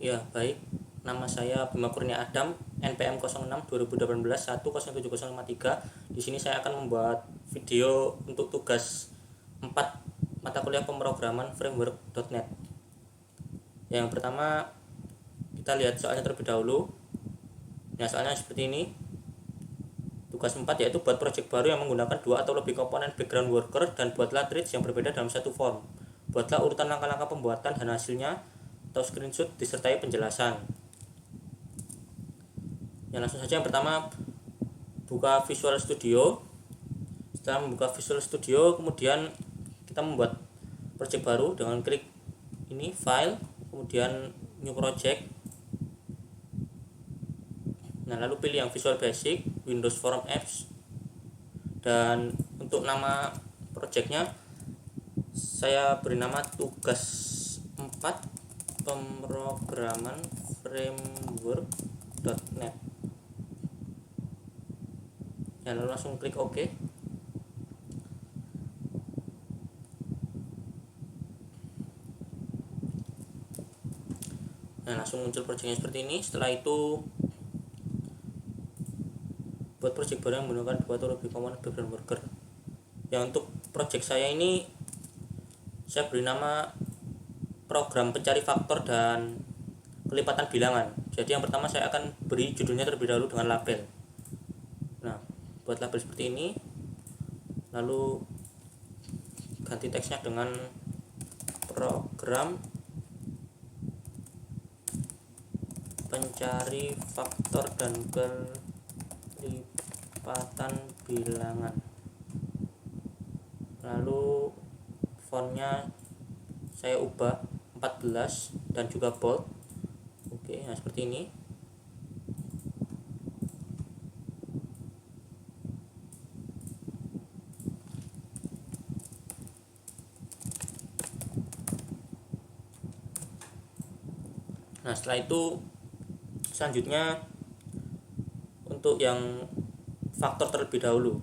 Ya, baik. Nama saya Bima Kurnia Adam, NPM 06 2018 107053. Di sini saya akan membuat video untuk tugas 4 mata kuliah pemrograman framework.net. Yang pertama, kita lihat soalnya terlebih dahulu. Nah, soalnya seperti ini. Tugas 4 yaitu buat project baru yang menggunakan 2 atau lebih komponen background worker dan buatlah threads yang berbeda dalam satu form. Buatlah urutan langkah-langkah pembuatan dan hasilnya atau screenshot disertai penjelasan. Ya, langsung saja. Yang pertama, buka Visual Studio. Setelah membuka Visual Studio, kemudian kita membuat project baru dengan klik ini file, kemudian new project. Nah, lalu pilih yang Visual Basic, Windows Form Apps. Dan untuk nama projectnya saya beri nama tugas 4 pemrograman framework.net. Ya, lalu langsung klik OK. Nah, langsung muncul projectnya seperti ini. Setelah itu buat project baru yang menggunakan 2 atau lebih komponen background worker. Yang untuk project saya ini saya beri nama program pencari faktor dan kelipatan bilangan. Jadi yang pertama saya akan beri judulnya terlebih dahulu dengan label. Nah, buat label seperti ini. Lalu ganti teksnya dengan program pencari faktor dan kelipatan bilangan. Lalu fontnya saya ubah 14 dan juga bold. Oke, nah seperti ini. Nah, setelah itu selanjutnya untuk yang faktor terlebih dahulu.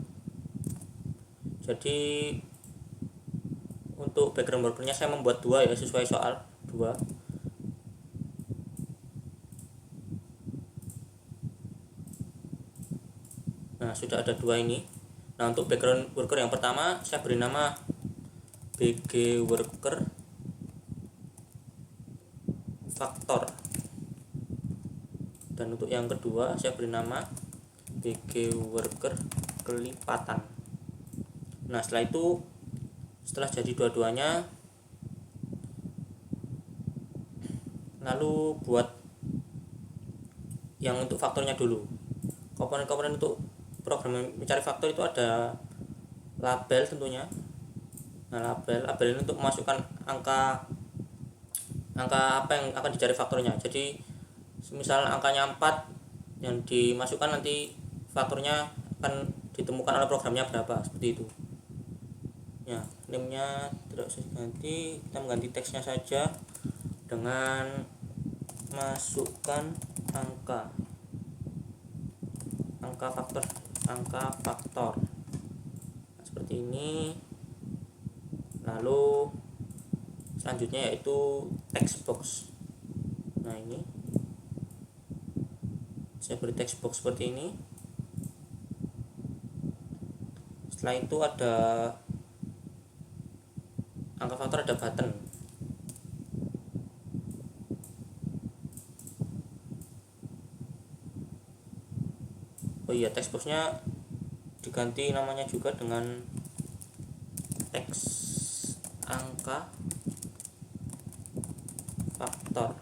Jadi untuk background workernya saya membuat 2 ya, sesuai soal 2. Nah, sudah ada 2 ini. Nah, untuk background worker yang pertama saya beri nama BG worker faktor. Dan untuk yang kedua saya beri nama BG worker kelipatan. Nah, setelah jadi dua-duanya, lalu buat yang untuk faktornya dulu. Komponen-komponen untuk program mencari faktor itu ada label tentunya. Nah, label ini untuk memasukkan angka apa yang akan dicari faktornya. Jadi misal angkanya 4 yang dimasukkan, nanti faktornya akan ditemukan oleh programnya berapa, seperti itu. Ya, name-nya tidak usah diganti, kita mengganti teksnya saja dengan masukkan angka faktor. Nah, seperti ini. Lalu selanjutnya yaitu text box. Nah, ini saya beri text box seperti ini. Setelah itu ada angka faktor, ada button. Oh iya, text boxnya diganti namanya juga dengan teks angka faktor.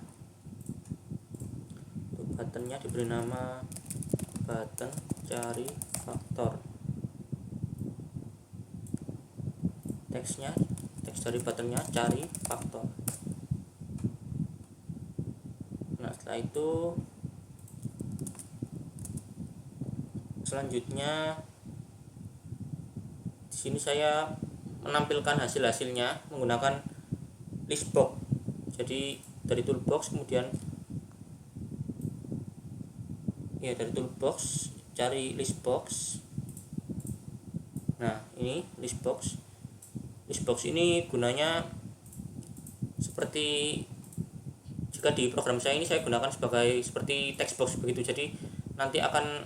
Untuk buttonnya diberi nama button cari faktor. Teks dari buttonnya cari faktor. Nah, setelah itu selanjutnya di sini saya menampilkan hasilnya menggunakan list box. Jadi dari toolbox, kemudian ya dari toolbox cari list box. Nah, ini list box. List box ini gunanya seperti jika di program saya ini saya gunakan sebagai seperti text box begitu, jadi nanti akan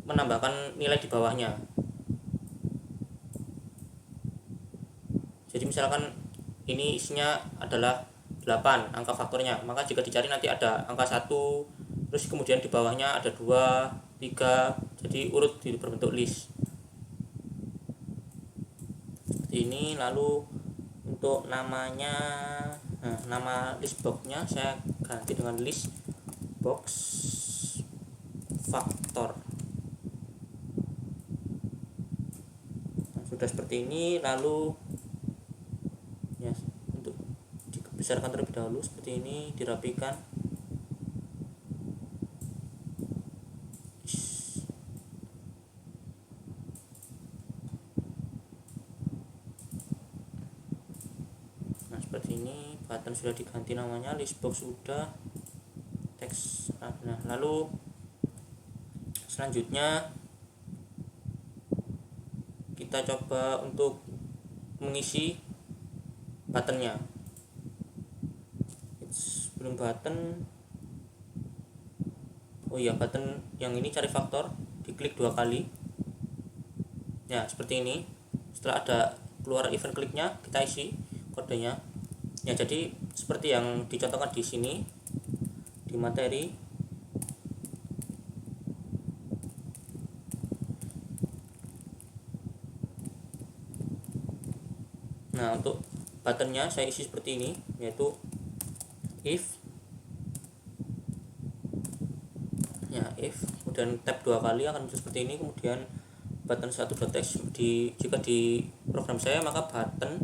menambahkan nilai di bawahnya. Jadi misalkan ini isinya adalah 8 angka faktornya, maka jika dicari nanti ada angka 1, terus kemudian di bawahnya ada 2, 3, jadi urut berbentuk list seperti ini. Lalu untuk namanya, nama list boxnya saya ganti dengan list box faktor. Sudah seperti ini. Lalu ya, untuk dibesarkan terlebih dahulu seperti ini, dirapikan. Nah seperti ini, button sudah diganti namanya, list box sudah, teks. Nah lalu selanjutnya kita coba untuk mengisi buttonnya. Sebelum button, oh iya, button yang ini cari faktor, diklik 2 kali ya seperti ini. Setelah ada keluar event kliknya, kita isi kodenya ya. Jadi seperti yang dicontohkan di sini di materi. Nah untuk buttonnya saya isi seperti ini, yaitu if ya, if kemudian tab 2 kali akan muncul seperti ini, kemudian button 1.text. Jika di program saya maka button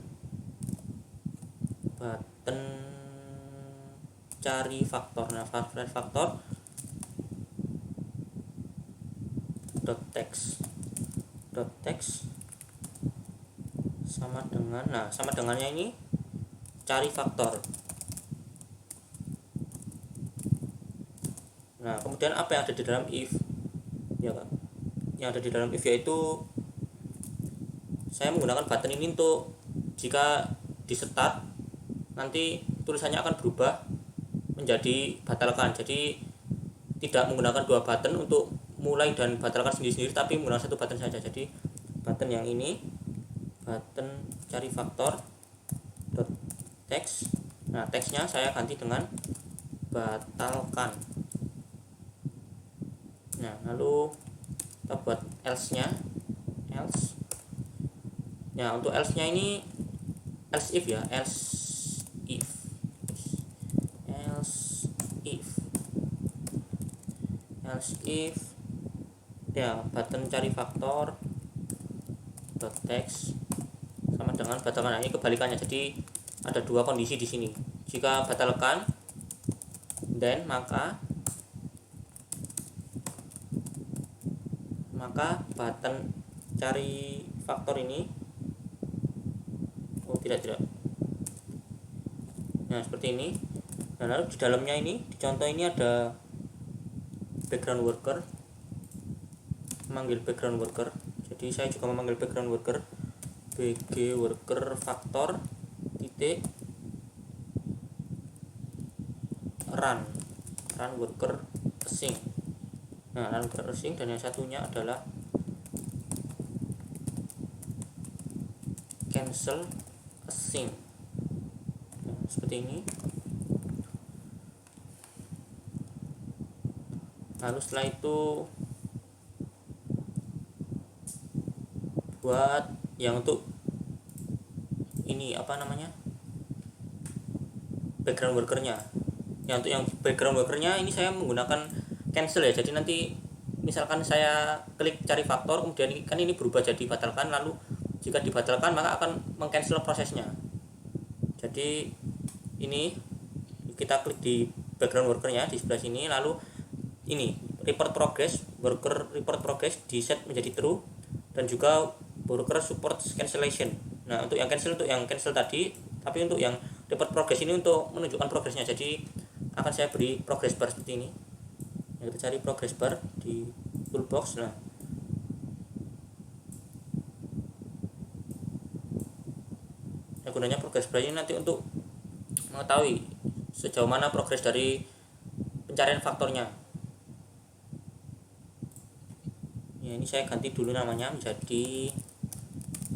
cari faktor. Nah faktor text sama dengan, nah sama dengannya ini cari faktor. Nah kemudian apa yang ada di dalam if ya kan, yang ada di dalam if yaitu saya menggunakan button ini untuk jika di start nanti tulisannya akan berubah menjadi batalkan. Jadi tidak menggunakan 2 button untuk mulai dan batalkan sendiri-sendiri, tapi menggunakan 1 button saja. Jadi button yang ini, button cari faktor text. Nah teksnya saya ganti dengan batalkan. Nah lalu kita buat else nya, else ya. Untuk else nya ini else if ya, else if ya, button cari faktor text sama dengan batalkan. Nah, ini kebalikannya, jadi ada 2 kondisi di sini. Jika batalkan, then maka button cari faktor ini, oh tidak. Nah seperti ini. Nah lalu di dalamnya ini, di contoh ini ada background worker, memanggil background worker. Jadi saya juga memanggil background worker, bg worker faktor titik run worker async. Nah run worker async, dan yang satunya adalah cancel async. Nah, seperti ini. Lalu setelah itu buat yang untuk ini apa namanya, background workernya. Yang untuk yang background workernya ini saya menggunakan cancel ya. Jadi nanti misalkan saya klik cari faktor, kemudian kan ini berubah jadi batalkan, lalu jika dibatalkan maka akan mengcancel prosesnya. Jadi ini kita klik di background workernya di sebelah sini, lalu ini report progress, worker report progress di set menjadi true, dan juga worker support cancellation. Nah untuk yang cancel tadi, tapi untuk yang report progress ini untuk menunjukkan progresnya. Jadi akan saya beri progress bar seperti ini. Nah, kita cari progress bar di toolbox. Nah gunanya progress bar ini nanti untuk mengetahui sejauh mana progres dari pencarian faktornya. Ya, ini saya ganti dulu namanya menjadi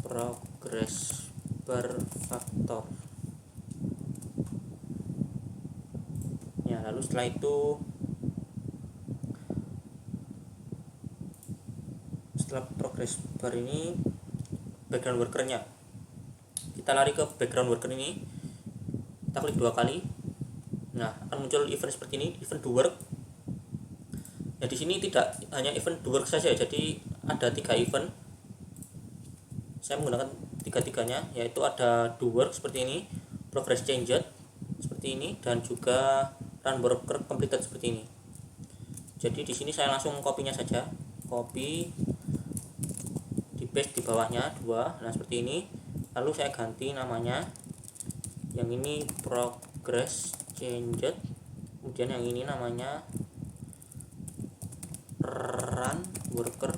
progress per faktor. Ya, lalu setelah itu setelah progress bar ini background workernya, kita lari ke background worker ini, kita klik 2 kali. Nah, akan muncul event seperti ini, event do work. Ya, di sini tidak hanya event do work saja, jadi ada 3 event. Saya menggunakan tiga-tiganya, yaitu ada do work seperti ini, progress changed seperti ini, dan juga run worker completed seperti ini. Jadi di sini saya langsung copy-nya saja, copy, di paste di bawahnya 2. Nah, seperti ini. Lalu saya ganti namanya, yang ini progress changed, kemudian yang ini namanya run worker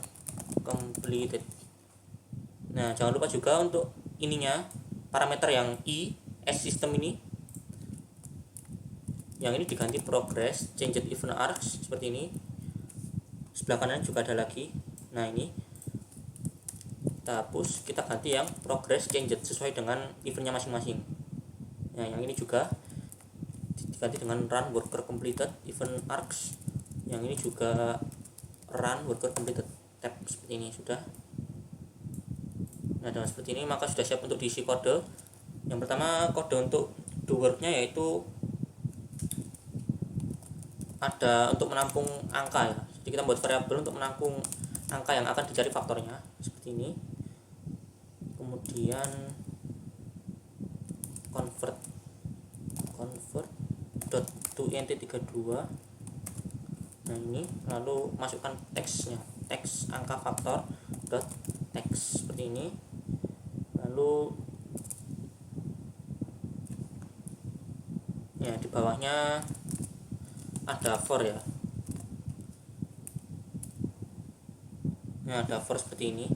completed. Nah, jangan lupa juga untuk ininya, parameter yang s system ini, yang ini diganti progress changed event arcs seperti ini. Sebelah kanan juga ada lagi. Nah, ini kita hapus, kita ganti yang progress changed sesuai dengan eventnya masing-masing. Nah, yang ini juga diganti dengan run worker completed event arcs. Yang ini juga run worker completed tab seperti ini sudah. Nah, dengan seperti ini maka sudah siap untuk diisi kode. Yang pertama, kode untuk do work-nya yaitu ada untuk menampung angka ya. Jadi kita buat variabel untuk menampung angka yang akan dicari faktornya seperti ini. Kemudian convert to int32. Nah, ini lalu masukkan teksnya, teks angka faktor dot teks seperti ini. Lalu ya, di bawahnya ada for ya. Ini ada for seperti ini.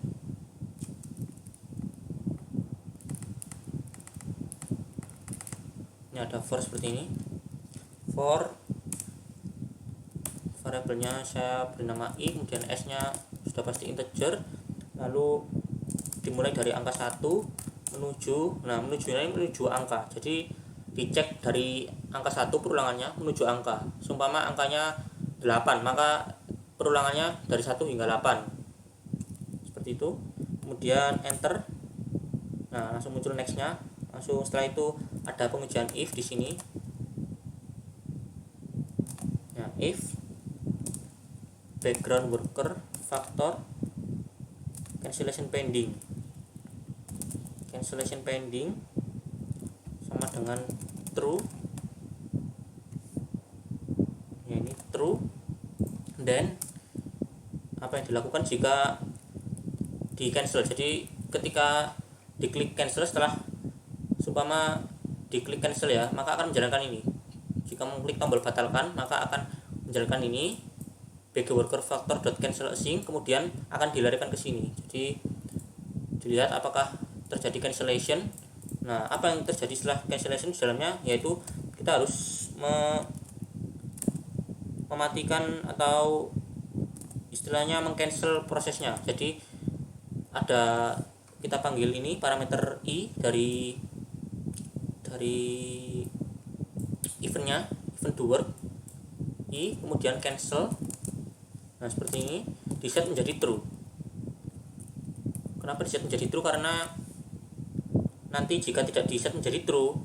Ini ada for seperti ini. For variabelnya saya beri nama i, kemudian s nya sudah pasti integer, lalu dimulai dari angka 1 menuju angka. Jadi dicek dari angka 1 perulangannya menuju angka. Seumpama angkanya 8, maka perulangannya dari 1 hingga 8 seperti itu. Kemudian enter. Nah, langsung muncul nextnya. Langsung setelah itu ada pengujian if di sini. Nah, if background worker factor cancellation pending sama dengan true. Ya, ini true. Dan apa yang dilakukan jika di cancel, jadi ketika diklik cancel, setelah seumpama diklik cancel ya, maka akan menjalankan ini. Jika mengklik tombol batalkan, maka akan menjalankan ini bg worker factor cancel async, kemudian akan dilarikan ke sini. Jadi dilihat apakah terjadi cancellation. Nah, apa yang terjadi setelah cancellation di dalamnya, yaitu kita harus mematikan atau istilahnya mengcancel prosesnya. Jadi ada, kita panggil ini parameter i dari eventnya, event do work i, kemudian cancel. Nah, seperti ini di set menjadi true. Kenapa di set menjadi true? Karena nanti jika tidak di set menjadi true,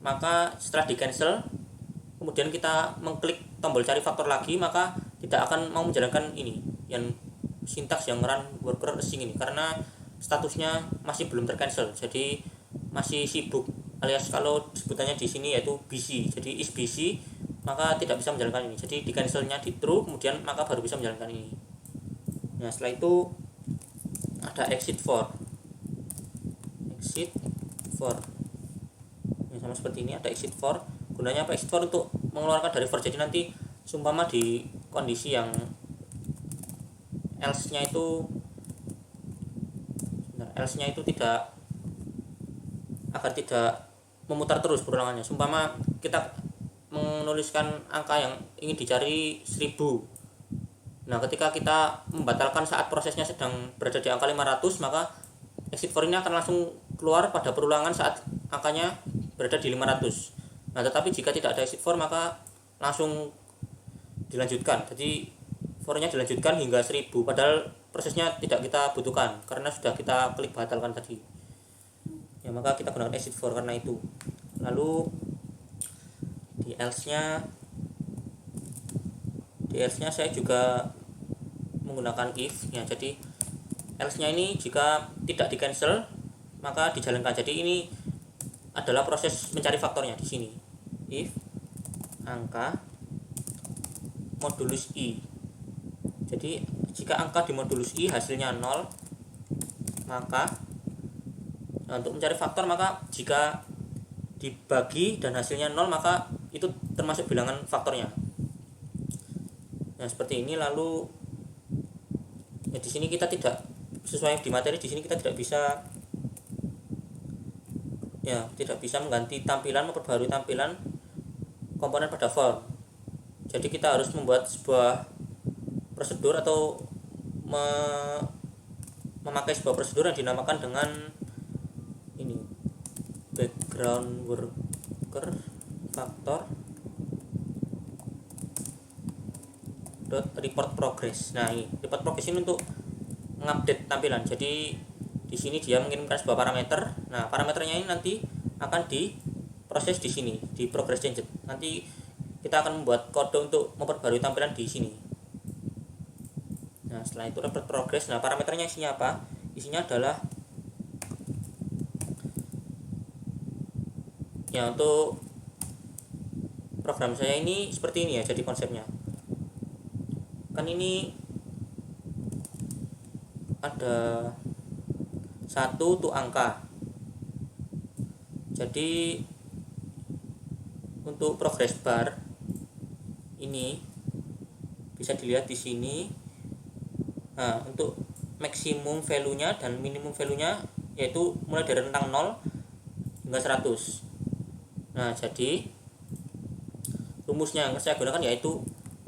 maka setelah di cancel kemudian kita mengklik tombol cari faktor lagi, maka tidak akan mau menjalankan ini yang sintaks yang run worker async ini, karena statusnya masih belum tercancel, jadi masih sibuk, alias kalau sebutannya di sini yaitu busy. Jadi is busy, maka tidak bisa menjalankan ini. Jadi di cancelnya di true, kemudian maka baru bisa menjalankan ini. Nah, setelah itu ada exit for. Ini sama seperti ini, ada exit for. Gunanya apa exit for? Untuk mengeluarkan dari for. Jadi nanti seumpama di kondisi yang else-nya itu tidak, agar tidak memutar terus perulangannya. Seumpama kita menuliskan angka yang ingin dicari 1000. Nah, ketika kita membatalkan saat prosesnya sedang berada di angka 500, maka exit for ini akan langsung keluar pada perulangan saat angkanya berada di 500. Nah, tetapi jika tidak ada exit for maka langsung dilanjutkan. Jadi for-nya dilanjutkan hingga 1000, padahal prosesnya tidak kita butuhkan karena sudah kita klik batalkan tadi. Ya, maka kita gunakan exit for karena itu. Lalu di else-nya saya juga menggunakan if ya. Jadi else-nya ini jika tidak di cancel maka dijalankan. Jadi ini adalah proses mencari faktornya di sini. If angka modulus i. Jadi jika angka di modulus i hasilnya 0, maka untuk mencari faktor maka jika dibagi dan hasilnya 0 maka itu termasuk bilangan faktornya. Nah, seperti ini. Lalu ya, di sini kita tidak sesuai di materi, di sini kita tidak bisa mengganti tampilan, memperbarui tampilan komponen pada form. Jadi kita harus membuat sebuah prosedur atau memakai sebuah prosedur yang dinamakan dengan ini background worker factor report progress. Nah, ini report progress ini untuk mengupdate tampilan. Jadi di sini dia mengirimkan sebuah parameter. Nah, parameternya ini nanti akan diproses di sini di progress change. Nanti kita akan membuat kode untuk memperbarui tampilan di sini. Nah, setelah itu report progress. Nah, parameternya isinya apa? Isinya adalah ya, untuk program saya ini seperti ini ya. Jadi konsepnya kan ini ada 1 tuh angka. Jadi untuk progress bar ini bisa dilihat di sini. Nah, untuk maksimum value-nya dan minimum value-nya yaitu mulai dari rentang 0 hingga 100. Nah, jadi rumusnya yang saya gunakan yaitu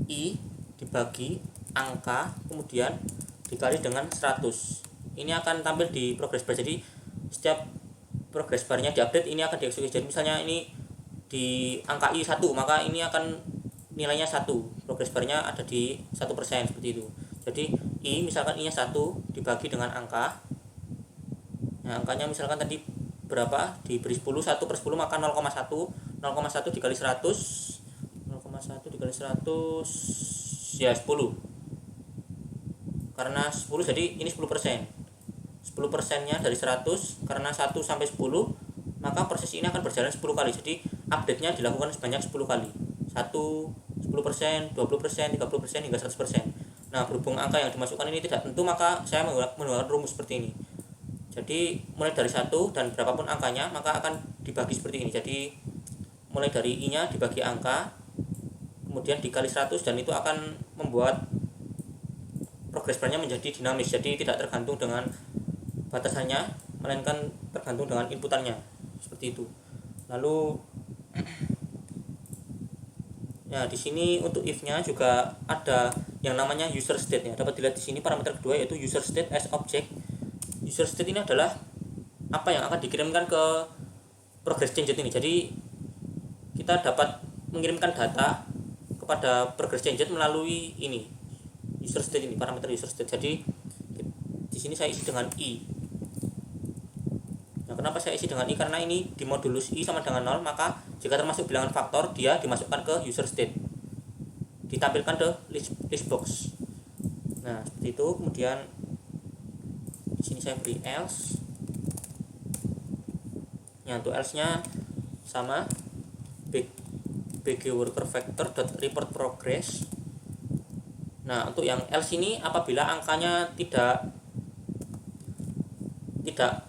i dibagi angka kemudian dikali dengan 100. Ini akan tampil di progress bar. Jadi setiap progress barnya diupdate ini akan dieksekusi. Jadi misalnya ini di angka i 1 maka ini akan nilainya 1. Progress barnya ada di 1% seperti itu. Jadi i misalkan i nya 1 dibagi dengan angka. Nah, angkanya misalkan tadi berapa? Diberi 10, 1 per 10 maka 0,1. 0,1 dikali 100, 0,1 dikali 100 ya 10. Karena 10 jadi ini 10%. 10%-nya dari 100 karena 1 sampai 10 maka proses ini akan berjalan 10 kali. Jadi update-nya dilakukan sebanyak 10 kali. 1, 10%, 20%, 30% hingga 100%. Nah, berhubung angka yang dimasukkan ini tidak tentu maka saya menggunakan rumus seperti ini. Jadi mulai dari 1 dan berapapun angkanya maka akan dibagi seperti ini. Jadi mulai dari i-nya dibagi angka kemudian dikali 100 dan itu akan membuat progress bar-nya menjadi dinamis. Jadi tidak tergantung dengan batasannya melainkan tergantung dengan inputannya. Seperti itu. Lalu ya, di sini untuk if-nya juga ada yang namanya user state ya. Dapat dilihat di sini parameter kedua yaitu user state as object. User state ini adalah apa yang akan dikirimkan ke progress change ini. Jadi kita dapat mengirimkan data kepada progress change melalui ini user state ini, parameter user state. Jadi di sini saya isi dengan i. Nah, kenapa saya isi dengan i? Karena ini di modulus i sama dengan 0, maka jika termasuk bilangan faktor dia dimasukkan ke user state, ditampilkan ke list box. Nah, seperti itu. Kemudian di sini saya beri else. Ya, untuk else-nya sama bg worker factor report progress. Nah, untuk yang else ini apabila angkanya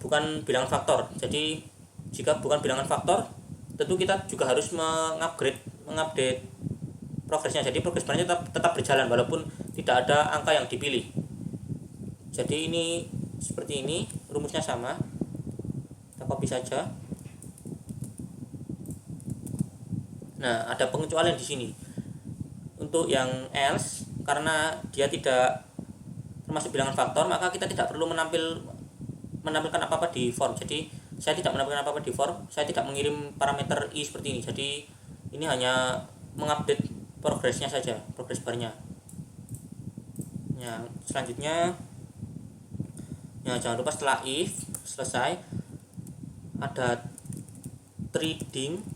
bukan bilangan faktor. Jadi jika bukan bilangan faktor tentu kita juga harus mengupdate progresnya. Jadi progres barnya tetap berjalan walaupun tidak ada angka yang dipilih. Jadi ini seperti ini, rumusnya sama. Kita copy saja. Nah, ada pengecualian di sini. Untuk yang else, karena dia tidak termasuk bilangan faktor, maka kita tidak perlu menampilkan apa-apa di form. Jadi saya tidak menampilkan apa-apa di form, saya tidak mengirim parameter i seperti ini. Jadi ini hanya mengupdate progresnya saja, progress barnya. Ya, selanjutnya ya, jangan lupa setelah if selesai ada trading.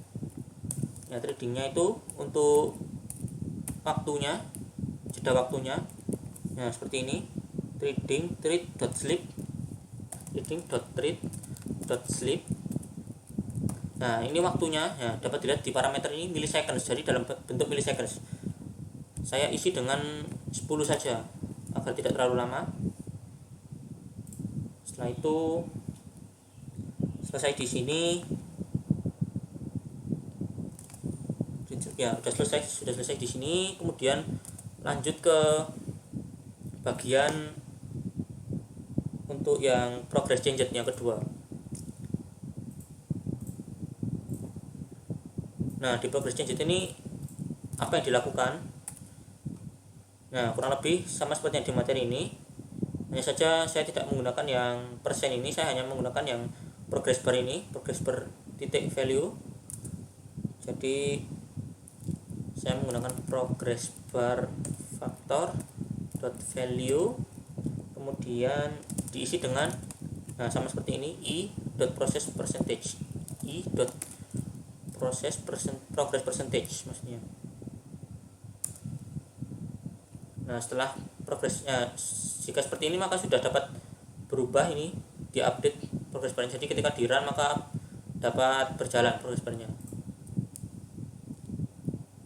Ya, tradingnya itu untuk waktunya, jeda waktunya. Nah, seperti ini. Trade.sleep. Trading.trade.sleep. Nah, ini waktunya ya, dapat dilihat di parameter ini milliseconds. Jadi dalam bentuk milliseconds. Saya isi dengan 10 saja agar tidak terlalu lama. Setelah itu selesai di sini. Ya, sudah selesai di sini. Kemudian lanjut ke bagian untuk yang progress changed yang kedua. Nah, di progress changed ini apa yang dilakukan? Nah, kurang lebih sama seperti yang di materi ini. Hanya saja saya tidak menggunakan yang persen ini, saya hanya menggunakan yang progress bar ini, progress bar titik value. Jadi saya menggunakan progress bar factor dot value, kemudian diisi dengan sama seperti ini, i.process percentage, progress percentage maksudnya. Nah, setelah progresnya jika seperti ini maka sudah dapat berubah, ini diupdate progress barnya. Jadi ketika di run maka dapat berjalan progress barnya.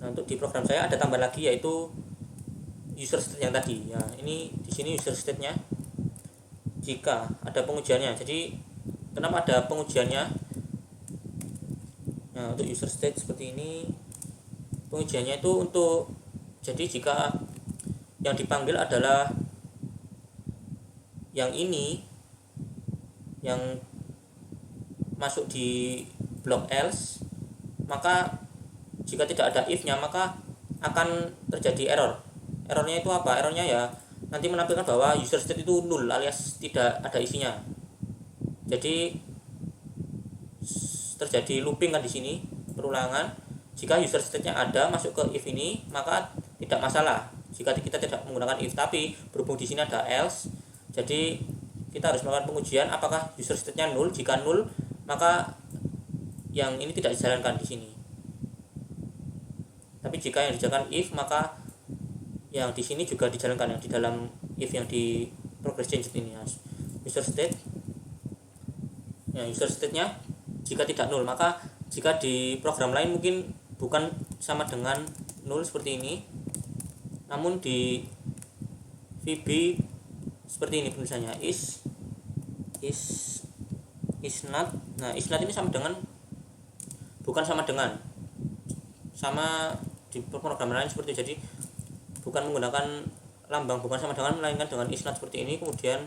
Nah, untuk di program saya ada tambah lagi, yaitu user state yang tadi. Ya, ini di sini user state-nya jika ada pengujiannya. Jadi kenapa ada pengujiannya? Nah, untuk user state seperti ini, pengujiannya itu untuk, jadi jika yang dipanggil adalah yang ini, yang masuk di blok else, maka jika tidak ada if-nya maka akan terjadi error. Errornya itu apa? Errornya ya nanti menampilkan bahwa user state itu null alias tidak ada isinya. Jadi terjadi looping kan di sini, perulangan. Jika user state-nya ada masuk ke if ini maka tidak masalah jika kita tidak menggunakan if, tapi berhubung di sini ada else, jadi kita harus melakukan pengujian apakah user state-nya null. Jika null maka yang ini tidak dijalankan di sini. Tapi jika yang dijalankan if maka yang di sini juga dijalankan, yang di dalam if yang di progress change ini. User state, ya, user state-nya jika tidak null, maka jika di program lain mungkin bukan sama dengan null seperti ini, namun di VB seperti ini penulisannya is not. Nah, is not ini sama dengan, bukan sama dengan, sama di program lain seperti itu. Jadi bukan menggunakan lambang bukan sama dengan, melainkan dengan is not seperti ini. Kemudian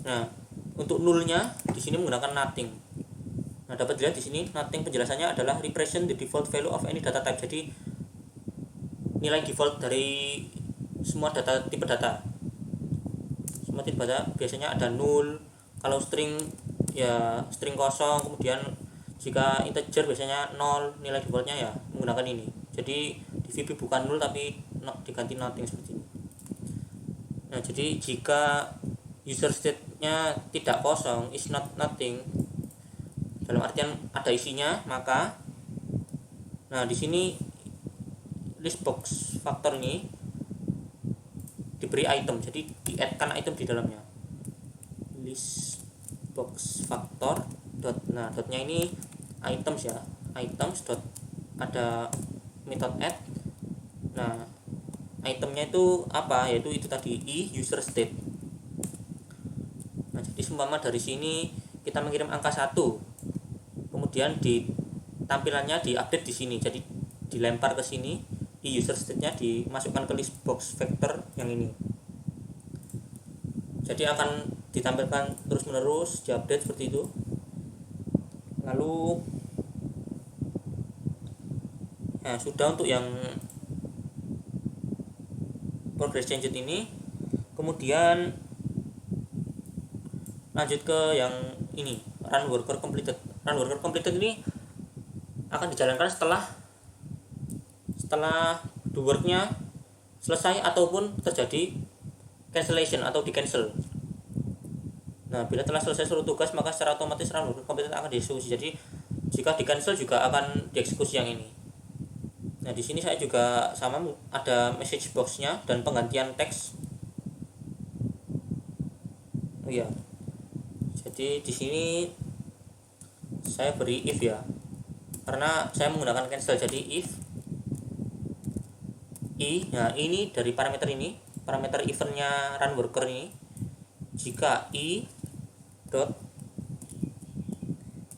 nah, untuk nullnya di sini menggunakan nothing. Nah, dapat dilihat di sini nothing penjelasannya adalah represent the default value of any data type. Jadi nilai default dari semua data, tipe data. Semua tipe data biasanya ada null. Kalau string ya string kosong. Kemudian jika integer biasanya 0, nilai defaultnya ya menggunakan ini. Jadi di VB bukan null tapi diganti nothing seperti ini. Nah, jadi jika user state-nya tidak kosong, is not nothing, dalam artian ada isinya, maka nah di sini list box factor ini diberi item, jadi di-add-kan item di dalamnya. List box factor dot, nah dotnya ini items ya, items dot, ada method add. Nah, itemnya itu apa? Yaitu itu tadi, user state. Nah, jadi seumpama dari sini kita mengirim angka 1, kemudian di tampilannya diupdate di sini, jadi dilempar ke sini, user state-nya dimasukkan ke list box factor yang ini. Jadi akan ditampilkan terus-menerus, diupdate seperti itu. Lalu sudah untuk yang progress changed ini, kemudian lanjut ke yang ini, run worker completed. Run worker completed ini akan dijalankan setelah do worknya selesai ataupun terjadi cancellation atau di cancel. Nah, bila telah selesai seluruh tugas, maka secara otomatis run worker completed akan dieksekusi. Jadi jika di cancel juga akan dieksekusi yang ini. Nah, di sini saya juga sama, ada message box-nya dan penggantian teks. Oh iya. Jadi di sini saya beri if ya. Karena saya menggunakan cancel, jadi if i. Nah, ini dari parameter ini, parameter eventnya run worker ini. Jika i dot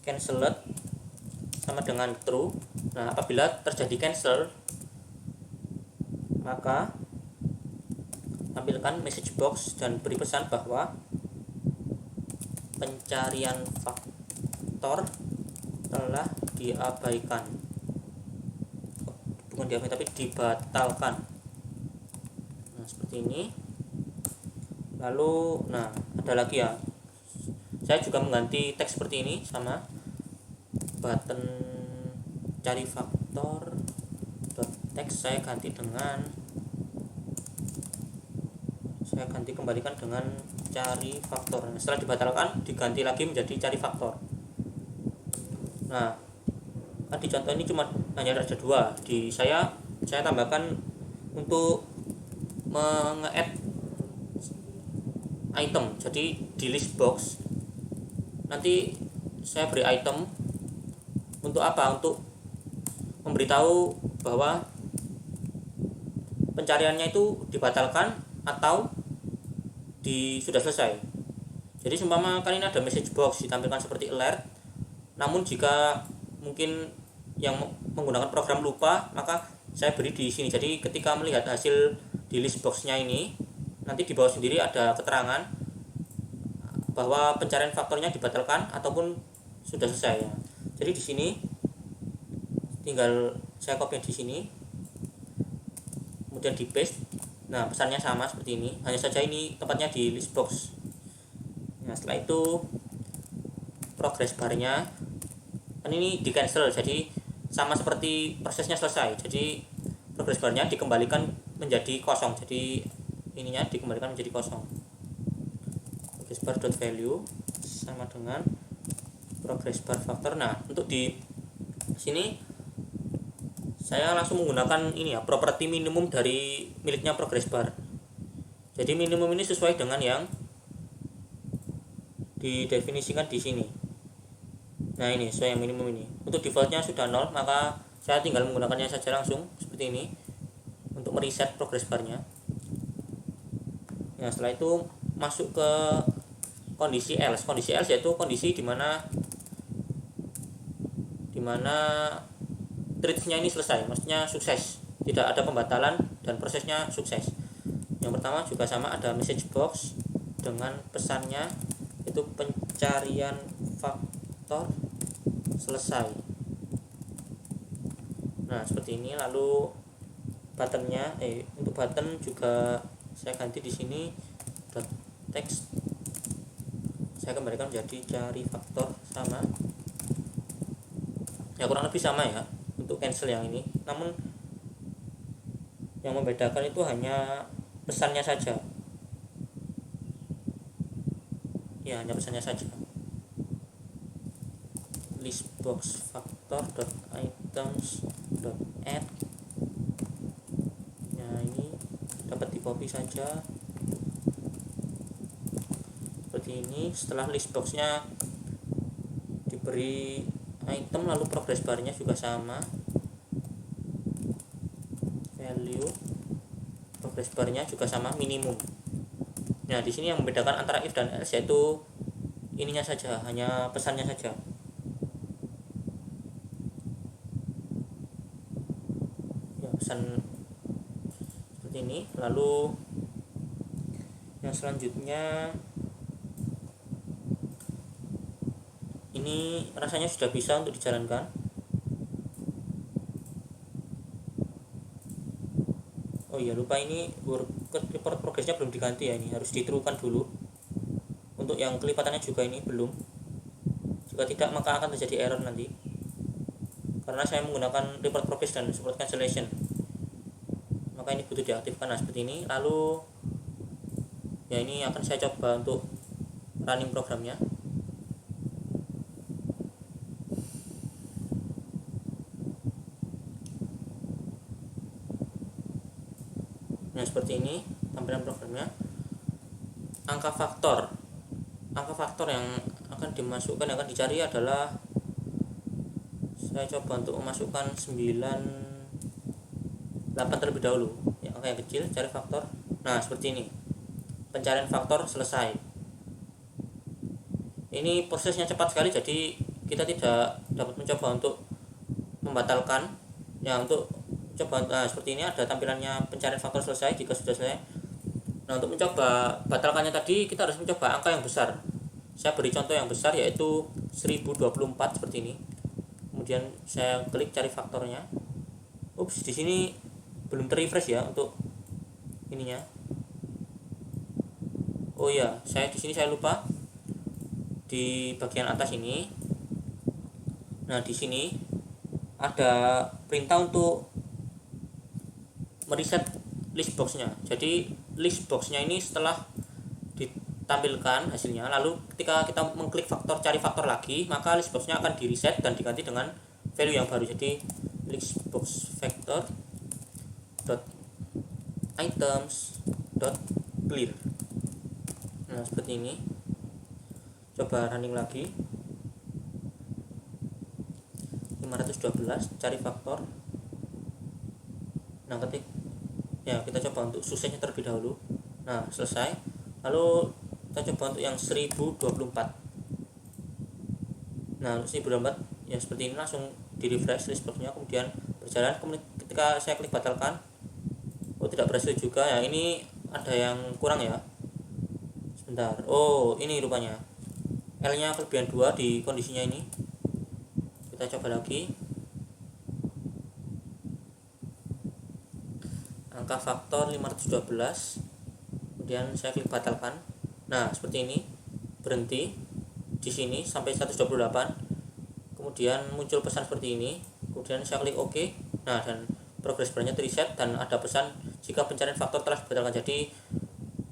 canceled sama dengan true. Nah, apabila terjadi cancel, maka tampilkan message box dan beri pesan bahwa pencarian faktor telah diabaikan. Bukan diabaikan, tapi dibatalkan. Nah, seperti ini. Lalu, nah, ada lagi ya. Saya juga mengganti teks seperti ini, sama button cari faktor teks saya ganti kembalikan dengan cari faktor. Nah, setelah dibatalkan diganti lagi menjadi cari faktor. Nah, tadi contoh ini cuma hanya ada dua. Saya tambahkan untuk nge-add item. Jadi di list box nanti saya beri item untuk apa? Untuk memberitahu bahwa pencariannya itu dibatalkan atau sudah selesai. Jadi seumpama kan ini ada message box ditampilkan seperti alert. Namun jika mungkin yang menggunakan program lupa, maka saya beri di sini. Jadi ketika melihat hasil di list box-nya ini, nanti di bawah sendiri ada keterangan bahwa pencarian faktornya dibatalkan ataupun sudah selesai ya. Jadi di sini tinggal saya copy di sini, kemudian di paste. Nah, pesannya sama seperti ini, hanya saja ini tempatnya di list box. Nah, setelah itu progress bar-nya kan ini di cancel, jadi sama seperti prosesnya selesai. Jadi progress bar-nya dikembalikan menjadi kosong, jadi ininya dikembalikan menjadi kosong. Progress bar dot value sama dengan progress bar factor. Nah, untuk di sini saya langsung menggunakan ini ya, properti minimum dari miliknya progress bar. Jadi minimum ini sesuai dengan yang didefinisikan di sini. Nah, ini sesuai yang minimum ini. Untuk defaultnya sudah 0, maka saya tinggal menggunakannya saja langsung seperti ini untuk mereset progress barnya. Nah, setelah itu masuk ke kondisi else. Kondisi else yaitu kondisi dimana treatnya ini selesai, maksudnya sukses, tidak ada pembatalan dan prosesnya sukses. Yang pertama juga sama, ada message box dengan pesannya itu pencarian faktor selesai. Nah, seperti ini. Lalu buttonnya untuk button juga saya ganti di sini teks, saya kembalikan menjadi cari faktor sama ya, kurang lebih sama ya untuk cancel yang ini. Namun yang membedakan itu hanya pesannya saja ya, hanya pesannya saja. List box factor items add. Nah, ini dapat di copy saja seperti ini. Setelah list boxnya diberi item, lalu progress barnya juga sama, value progress barnya juga sama, minimum. Nah, di sini yang membedakan antara if dan else yaitu ininya saja, hanya pesannya saja. Ya, pesan seperti ini. Lalu yang selanjutnya ini rasanya sudah bisa untuk dijalankan. Oh iya, lupa, ini report progresnya belum diganti ya, ini harus diterukan dulu. Untuk yang kelipatannya juga ini belum. Jika tidak maka akan terjadi error nanti, karena saya menggunakan report progress dan support cancellation, maka ini butuh diaktifkan. Nah seperti ini. Lalu ya ini akan saya coba untuk running programnya. Nah seperti ini tampilan programnya. Angka faktor yang akan dimasukkan, yang akan dicari adalah, saya coba untuk memasukkan 98 terlebih dahulu ya, angka yang kecil, cari faktor. Nah seperti ini, pencarian faktor selesai. Ini prosesnya cepat sekali, jadi kita tidak dapat mencoba untuk membatalkan ya. Untuk coba, nah seperti ini ada tampilannya pencarian faktor selesai jika sudah selesai. Nah untuk mencoba batalkannya tadi kita harus mencoba angka yang besar. Saya beri contoh yang besar yaitu 1024 seperti ini. Kemudian saya klik cari faktornya. Ups, di sini belum terrefresh ya untuk ininya. Oh iya, di sini saya lupa di bagian atas ini. Nah di sini ada perintah untuk mereset list boxnya. Jadi list boxnya ini setelah ditampilkan hasilnya, lalu ketika kita mengklik faktor cari faktor lagi, maka list boxnya akan di reset dan diganti dengan value yang baru. Jadi list box factor dot items dot clear. Nah seperti ini. Coba running lagi. 512 cari faktor. Nah ketik ya, kita coba untuk suksesnya terlebih dahulu. Nah selesai. Lalu kita coba untuk yang 1024. Nah 1024 ya seperti ini, langsung di refresh list boxnya, kemudian berjalan. Kemudian ketika saya klik batalkan, oh tidak berhasil juga ya, ini ada yang kurang ya. Sebentar, oh ini rupanya L nya kelebihan 2 di kondisinya ini. Kita coba lagi. Angka faktor 512, kemudian saya klik batalkan. Nah seperti ini, berhenti di sini sampai 128. Kemudian muncul pesan seperti ini, kemudian saya klik OK. Nah dan progress barnya reset dan ada pesan jika pencarian faktor telah dibatalkan. Jadi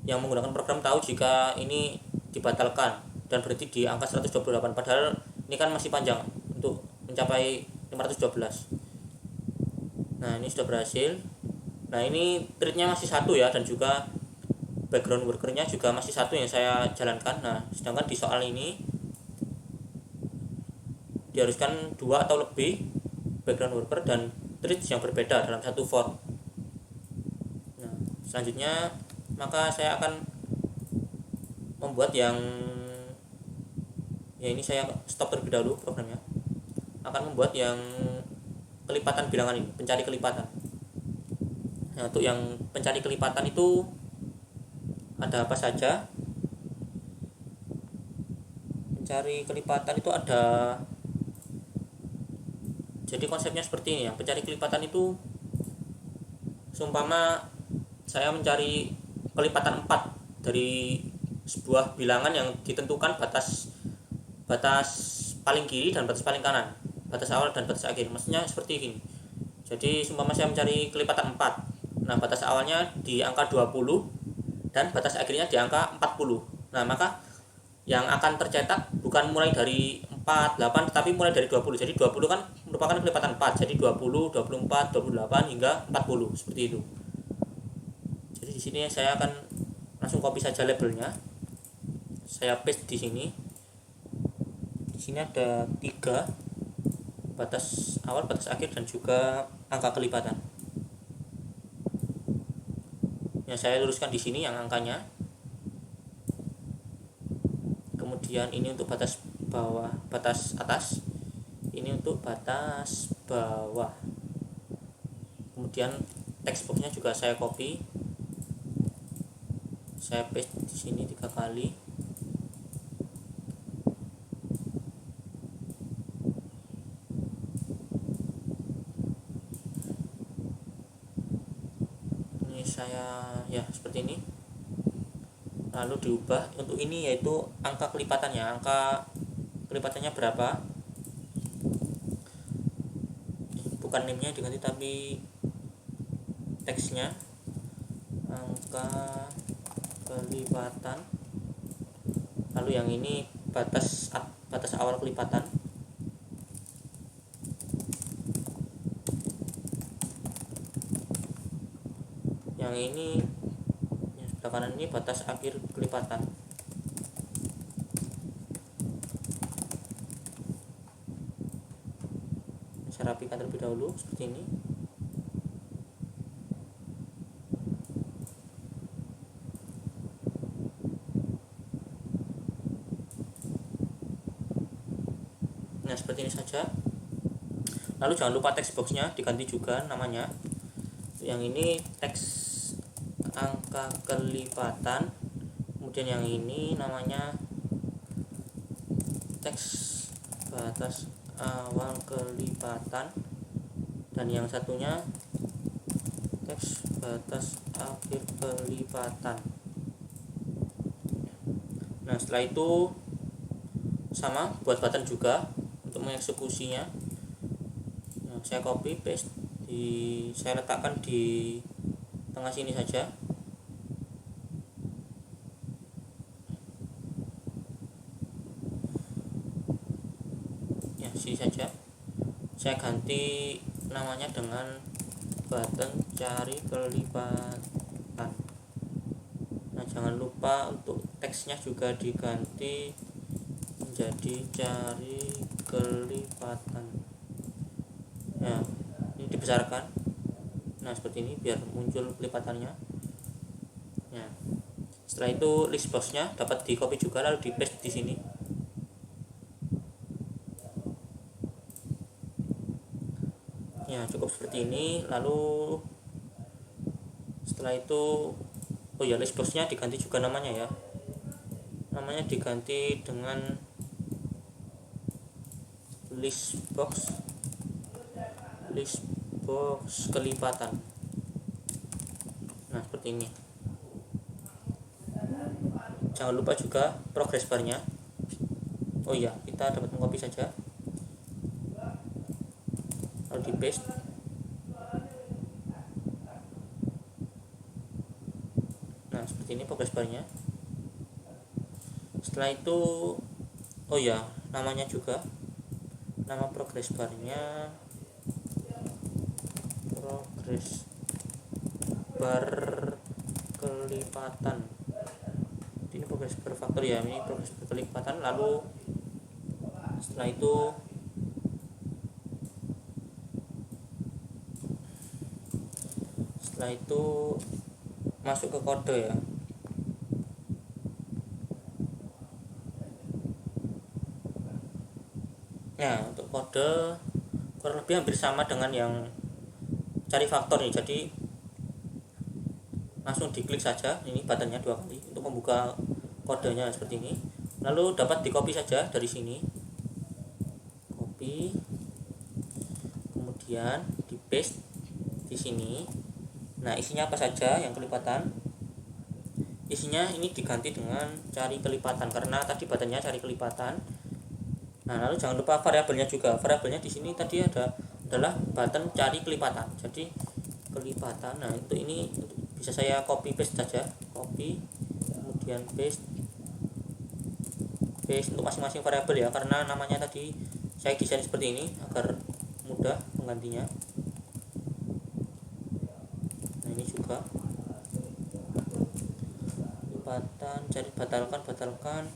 yang menggunakan program tahu jika ini dibatalkan dan berhenti di angka 128, padahal ini kan masih panjang untuk mencapai 512. Nah ini sudah berhasil. Nah ini threadnya masih satu ya, dan juga background workernya juga masih satu yang saya jalankan. Nah sedangkan di soal ini diharuskan 2 atau lebih background worker dan threads yang berbeda dalam satu form. Nah selanjutnya maka saya akan membuat yang ya, ini saya stop terlebih dahulu programnya. Akan membuat yang kelipatan bilangan ini, pencari kelipatan. Nah untuk yang pencari kelipatan itu ada apa saja? Pencari kelipatan itu ada, jadi konsepnya seperti ini ya. Pencari kelipatan itu seumpama saya mencari kelipatan 4 dari sebuah bilangan yang ditentukan batas paling kiri dan batas paling kanan, batas awal dan batas akhir. Maksudnya seperti ini. Jadi seumpama saya mencari kelipatan 4. Nah batas awalnya di angka 20 dan batas akhirnya di angka 40. Nah maka yang akan tercetak bukan mulai dari 4, 8, tetapi mulai dari 20. Jadi 20 kan merupakan kelipatan 4. Jadi 20, 24, 28 hingga 40 seperti itu. Jadi di sini saya akan langsung copy saja labelnya. Saya paste di sini. Di sini ada 3, batas awal, batas akhir, dan juga angka kelipatan. Ya saya luruskan di sini yang angkanya. Kemudian ini untuk batas bawah, batas atas. Ini untuk batas bawah. Kemudian text boxnya juga saya copy. Saya paste di sini 3 kali. saya ya seperti ini, lalu diubah untuk ini yaitu angka kelipatannya berapa, bukan name-nya diganti tapi teksnya, angka kelipatan, lalu yang ini batas awal kelipatan, yang ini yang sebelah kanan ini batas akhir kelipatan. Saya rapikan terlebih dahulu seperti ini. Nah seperti ini saja. Lalu jangan lupa text boxnya diganti juga namanya. Yang ini teks angka kelipatan, kemudian yang ini namanya teks batas awal kelipatan, dan yang satunya teks batas akhir kelipatan. Nah setelah itu sama buat button juga untuk mengeksekusinya. Nah, saya copy paste saya letakkan di tengah sini saja. Ya sini saja. Saya ganti namanya dengan button cari kelipatan. Nah jangan lupa untuk teksnya juga diganti menjadi cari kelipatan. Nah ini dibesarkan, nah seperti ini biar muncul kelipatannya. Nah setelah itu list boxnya dapat di copy juga lalu di paste di sini. Ya cukup seperti ini. Lalu setelah itu list boxnya diganti juga namanya ya, namanya diganti dengan list box kelipatan. Nah seperti ini. Jangan lupa juga progress barnya. Kita dapat mengcopy saja lalu di paste. Nah seperti ini progress barnya. Setelah itu namanya juga, nama progress barnya progress bar kelipatan. Ini progress bar faktor ya, ini progress bar kelipatan. Lalu setelah itu masuk ke kode ya. Nah untuk kode kurang lebih hampir sama dengan yang cari faktor nih, jadi langsung diklik saja ini buttonnya 2 kali untuk membuka kodenya seperti ini. Lalu dapat di copy saja dari sini, copy, kemudian di paste di sini. Nah isinya apa saja yang kelipatan, isinya ini diganti dengan cari kelipatan karena tadi buttonnya cari kelipatan. Nah lalu jangan lupa variabelnya juga, variabelnya di sini tadi adalah button cari kelipatan, jadi kelipatan. Nah untuk ini bisa saya copy paste saja, copy kemudian paste untuk masing-masing variabel ya, karena namanya tadi saya desain seperti ini agar mudah menggantinya. Nah ini juga kelipatan, cari batalkan,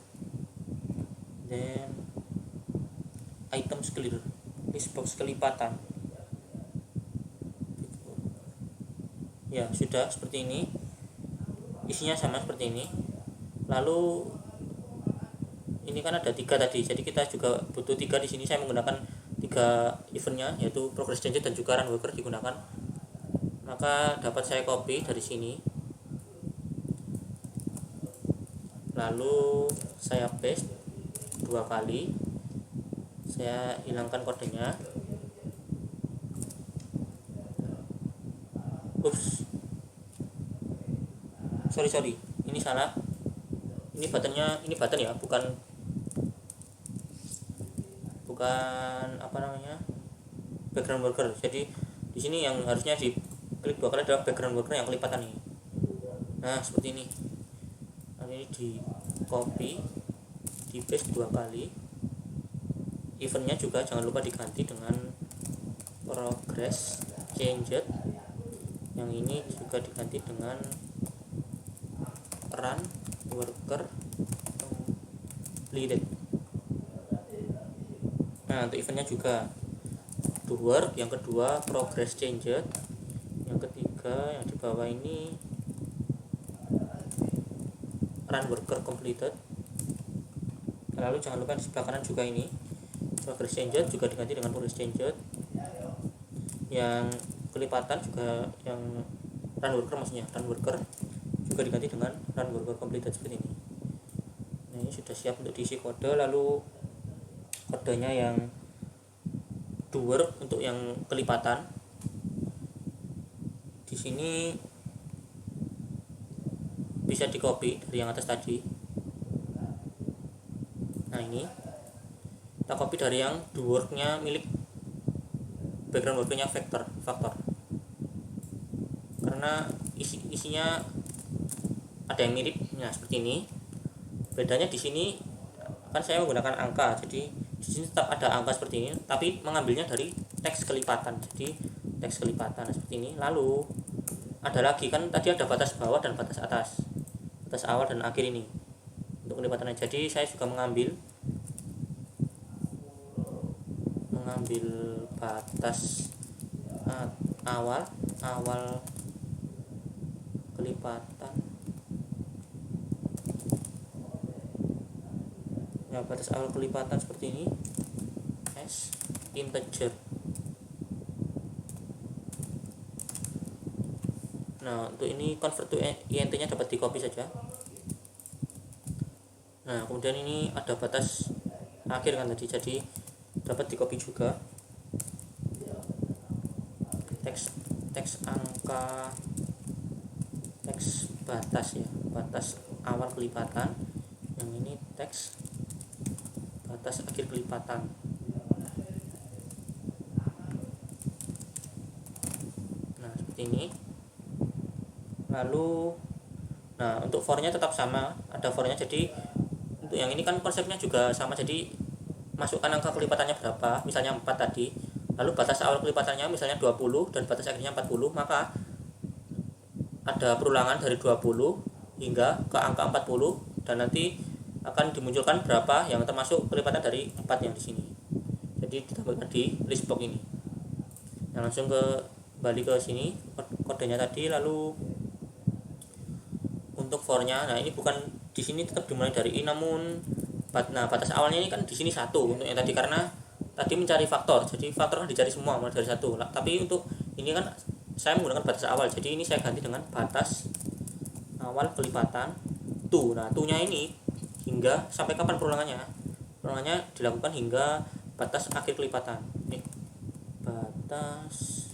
then items clear, list box kelipatan. Ya sudah seperti ini, isinya sama seperti ini. Lalu ini kan ada 3 tadi, jadi kita juga butuh 3 di sini. Saya menggunakan 3 eventnya yaitu progress change dan juga run worker digunakan, maka dapat saya copy dari sini lalu saya paste 2 kali, saya hilangkan kodenya. sorry ini salah, ini button ya, bukan apa namanya, background worker. Jadi di sini yang harusnya diklik 2 kali adalah background worker yang kelipatan ini. Nah seperti ini. Ini di copy, di paste 2 kali. Eventnya juga jangan lupa diganti dengan progress changed. Yang ini juga diganti dengan run worker completed. Nah untuk eventnya juga do work, yang kedua progress changed, yang ketiga yang di bawah ini run worker completed. Lalu jangan lupa di sebelah kanan juga ini progress changed juga diganti dengan progress changed. Yang kelipatan juga, yang run worker maksudnya, run worker juga diganti dengan run worker completed seperti ini. Nah ini sudah siap untuk diisi kode. Lalu kodenya yang do work untuk yang kelipatan di sini bisa di copy dari yang atas tadi. Nah ini kita copy dari yang do worknya milik background workernya factor, karena isinya ada yang mirip. Nah seperti ini. Bedanya di sini kan saya menggunakan angka, jadi di sini tetap ada angka seperti ini, tapi mengambilnya dari teks kelipatan. Jadi teks kelipatan seperti ini. Lalu ada lagi, kan tadi ada batas bawah dan batas atas, batas awal dan akhir ini untuk kelipatannya. Jadi saya juga mengambil batas awal kelipatan. Nah batas awal kelipatan seperti ini as integer. Nah untuk ini convert to int nya dapat di copy saja. Nah kemudian ini ada batas akhir kan tadi, jadi dapat di copy juga. Teks angka, teks batas ya, batas awal kelipatan. Yang ini teks batas akhir kelipatan. Nah seperti ini. Lalu nah untuk for-nya tetap sama, ada for-nya. Jadi untuk yang ini kan konsepnya juga sama, jadi masukkan angka kelipatannya berapa, misalnya 4 tadi, lalu batas awal kelipatannya misalnya 20 dan batas akhirnya 40, maka ada perulangan dari 20 hingga ke angka 40 dan nanti akan dimunculkan berapa yang termasuk kelipatan dari 4 yang di sini. Jadi ditambahkan di list box ini. Nah langsung kembali ke sini kodenya tadi. Lalu untuk for-nya, nah ini bukan di sini tetap dimulai dari i, namun batas awalnya ini kan di sini 1 untuk yang tadi, karena tadi mencari faktor, jadi faktor kan dicari semua mulai dari 1. Tapi untuk ini kan saya menggunakan batas awal, jadi ini saya ganti dengan batas awal kelipatan to. Nah to nya ini hingga sampai kapan perulangannya dilakukan hingga batas akhir kelipatan. Nih batas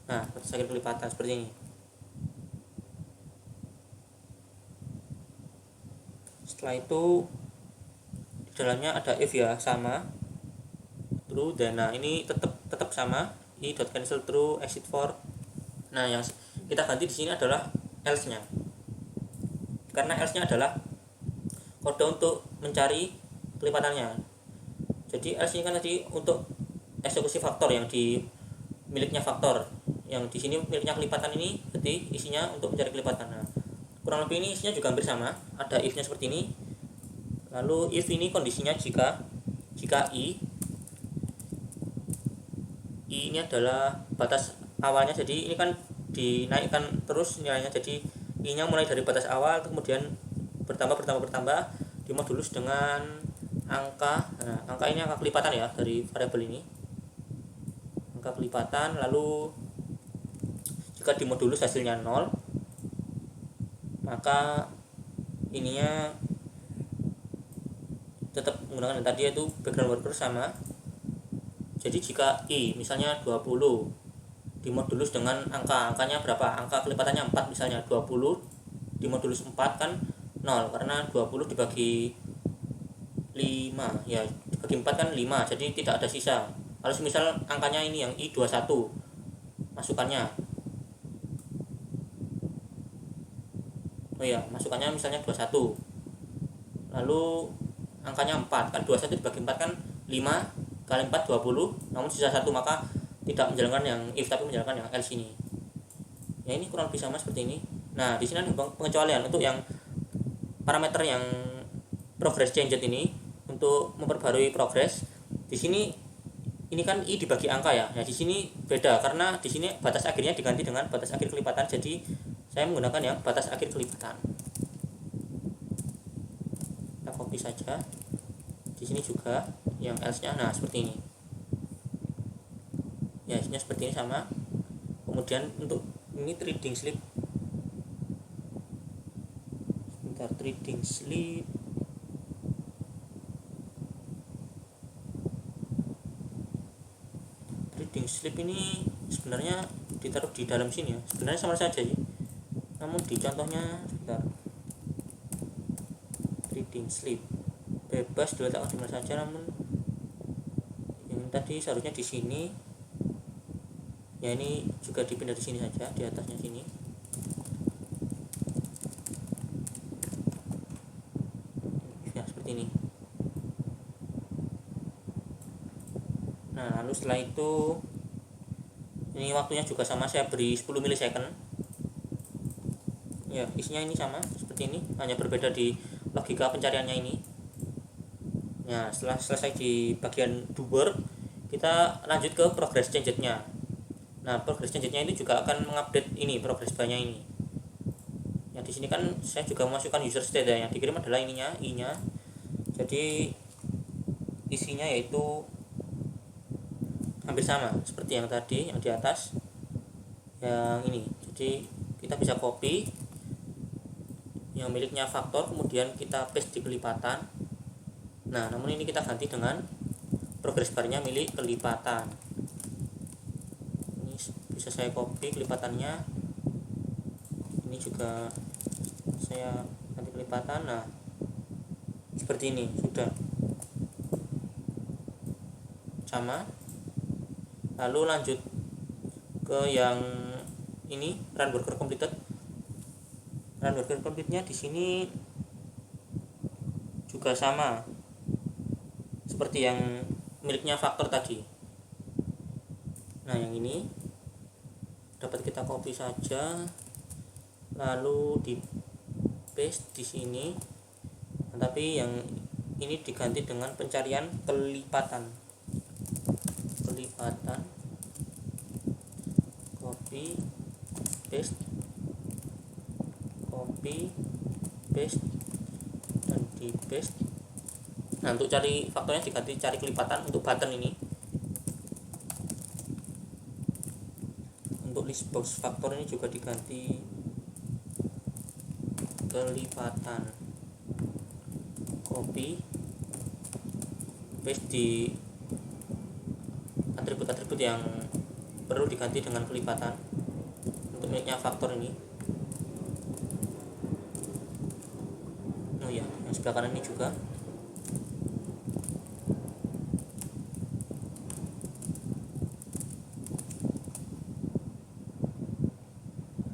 nah batas akhir kelipatan seperti ini. Setelah itu di dalamnya ada if ya, sama true, dan nah ini tetap sama i.cancel true exit for. Nah yang kita ganti di sini adalah else nya, karena else nya adalah kode untuk mencari kelipatannya. Jadi else ini kan tadi untuk eksekusi faktor yang di miliknya faktor, yang di sini miliknya kelipatan, ini berarti isinya untuk mencari kelipatan. Nah kurang lebih ini isinya juga hampir sama, ada if nya seperti ini. Lalu if ini kondisinya jika i ini adalah batas awalnya, jadi ini kan dinaikkan terus nilainya, jadi i nya mulai dari batas awal kemudian bertambah dimodulus dengan angka. Nah angka ini angka kelipatan ya dari variabel ini, angka kelipatan. Lalu jika dimodulus hasilnya 0, maka ininya tetap menggunakan yang tadi, yaitu background worker sama. Jadi jika i misalnya 20 dimodulus dengan angkanya berapa, angka kelipatannya 4 misalnya 20 dimodulus 4 kan 0, karena 20 dibagi 5 ya, dibagi 4 kan 5, jadi tidak ada sisa. Kalau misal angkanya ini yang I21 masukannya, masukannya misalnya 21, lalu angkanya 4 kan, 21 dibagi 4 kan 5 kali 4 20, namun sisa 1, maka tidak menjalankan yang if tapi menjalankan yang else ini. Ya ini kurang lebih sama seperti ini. Nah di sini ada pengecualian untuk yang parameter yang progress changed ini, untuk memperbarui progress. Di sini ini kan i dibagi angka ya. Nah di sini beda karena di sini batas akhirnya diganti dengan batas akhir kelipatan. Jadi saya menggunakan yang batas akhir kelipatan. Kita copy saja. Di sini juga yang else-nya. Nah seperti ini. Ya isinya seperti ini sama. Kemudian untuk ini trading slip. Sebentar, trading slip. Trading slip ini sebenarnya ditaruh di dalam sini ya. Sebenarnya sama saja sih. Namun di contohnya sebentar. Trading slip bebas diletakkan di mana saja, namun yang tadi seharusnya di sini. Ya ini juga dipindah di sini saja, di atasnya sini. Ya seperti ini. Nah lalu setelah itu ini waktunya juga sama, saya beri 10 milisecond. Ya isinya ini sama seperti ini, hanya berbeda di logika pencariannya ini. Nah setelah selesai di bagian do work, kita lanjut ke progress changed-nya. Nah progress changed-nya itu juga akan mengupdate ini progress bar-nya ini. Ya di sini kan saya juga memasukkan user state ya, yang dikirim adalah ininya, i-nya. Jadi isinya yaitu hampir sama seperti yang tadi, yang di atas, yang ini. Jadi kita bisa copy yang miliknya faktor, kemudian kita paste di kelipatan. Nah namun ini kita ganti dengan progress bar-nya milik kelipatan. Ini bisa saya copy kelipatannya, ini juga saya ganti kelipatan. Nah seperti ini sudah sama. Lalu lanjut ke yang ini, run worker completed. Run worker completed-nya di sini juga sama seperti yang miliknya faktor tadi. Nah yang ini dapat kita copy saja, lalu di paste di sini. Tapi yang ini diganti dengan pencarian kelipatan. Copy paste, copy paste, dan di paste. Nah untuk cari faktornya diganti cari kelipatan. Untuk button ini, untuk list box faktor ini juga diganti kelipatan. Copy paste di atribut-atribut yang perlu diganti dengan kelipatan untuk miliknya faktor ini. Oh ya, yang sebelah kanan ini juga.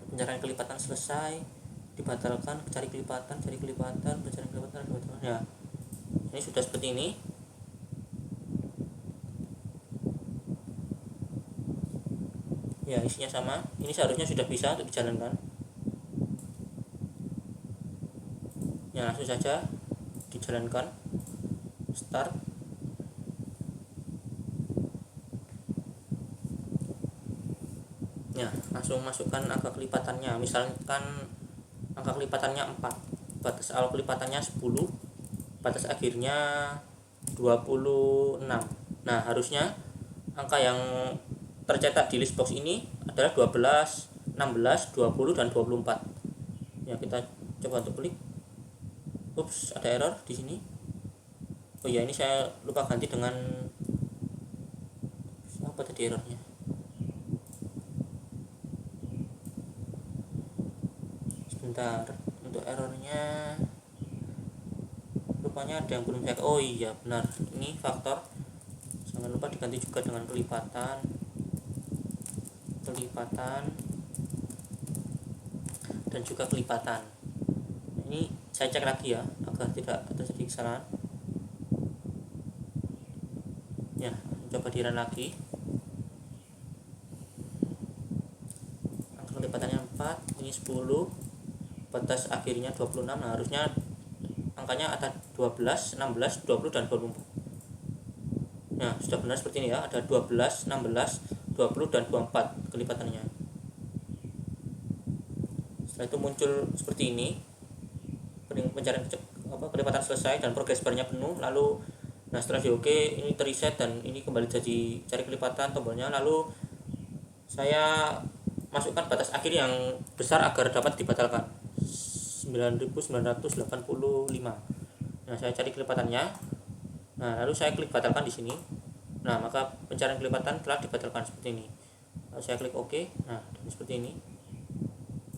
Pencarian kelipatan selesai, dibatalkan, cari kelipatan, pencarian kelipatan, dibatalkan. Ya, ini sudah seperti ini. Ya isinya sama, ini seharusnya sudah bisa untuk dijalankan. Ya langsung saja dijalankan, start. Ya langsung masukkan angka kelipatannya, misalkan angka kelipatannya 4, batas awal kelipatannya 10, batas akhirnya 26. Nah harusnya angka yang tercetak di list box ini adalah 12, 16, 20, dan 24. Ya kita coba untuk klik. Ups, ada error di sini. Oh ya, ini saya lupa ganti dengan apa tadi errornya. sebentar, untuk errornya rupanya ada yang belum saya. Oh iya benar, ini faktor, jangan lupa diganti juga dengan kelipatan dan juga kelipatan. Ini saya cek lagi ya agar tidak terjadi kesalahan. Ya, coba di run lagi. Angka kelipatannya 4, ini 10, batas akhirnya 26. Nah, harusnya angkanya ada 12, 16, 20 dan 24. Nah, sudah benar seperti ini ya, ada 12, 16, 20 dan 24 kelipatannya. Setelah itu muncul seperti ini, pencarian kelipatan selesai dan progress barnya penuh. Lalu setelah di OK, ini terreset dan ini kembali jadi cari kelipatan tombolnya. Lalu saya masukkan batas akhir yang besar agar dapat dibatalkan, 9.985. Nah, saya cari kelipatannya. Nah, lalu saya klik batalkan di sini. Nah, maka pencarian kelipatan telah dibatalkan seperti ini. Lalu saya klik OK. Nah, dan seperti ini.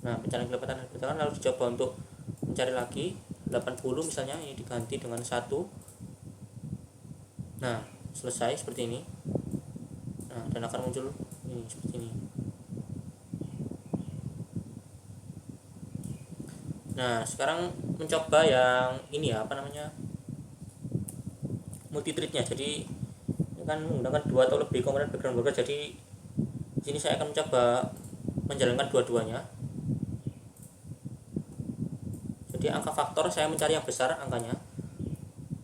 Nah, pencarian kelipatan dibatalkan. Lalu dicoba untuk mencari lagi 80 misalnya, ini diganti dengan 1. Nah, selesai seperti ini. Nah, dan akan muncul ini seperti ini. Nah, sekarang mencoba yang ini ya, multi threadnya. Jadi ini kan menggunakan 2 atau lebih komponen background worker. Jadi di sini saya akan mencoba menjalankan dua-duanya. Jadi angka faktor saya mencari yang besar angkanya,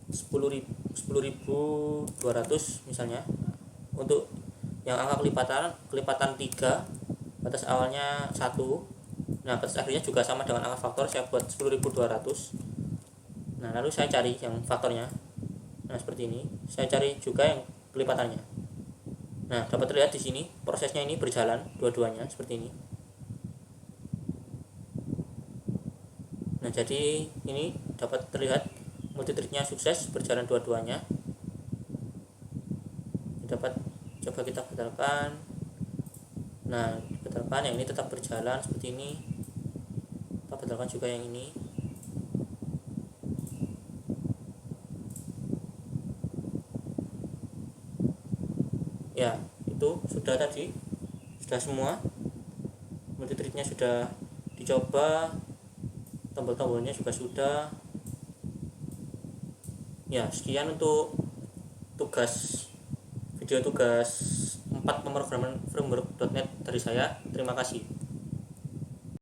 10.200 misalnya. Untuk yang angka kelipatan 3, batas awalnya 1. Nah, batas akhirnya juga sama dengan angka faktor, saya buat 10.200. Nah, lalu saya cari yang faktornya. Nah, seperti ini. Saya cari juga yang kelipatannya. Nah, dapat terlihat di sini prosesnya ini berjalan dua-duanya seperti ini. Nah, jadi ini dapat terlihat multi threadnya sukses berjalan dua-duanya. Dapat coba kita batalkan. Nah, batalkan, yang ini tetap berjalan seperti ini. Kita batalkan juga yang ini. Ya, itu sudah tadi, sudah semua. Multi threadnya sudah dicoba, tombol-tombolnya juga sudah. Ya, sekian untuk video tugas 4 pemrograman framework.net dari saya. Terima kasih.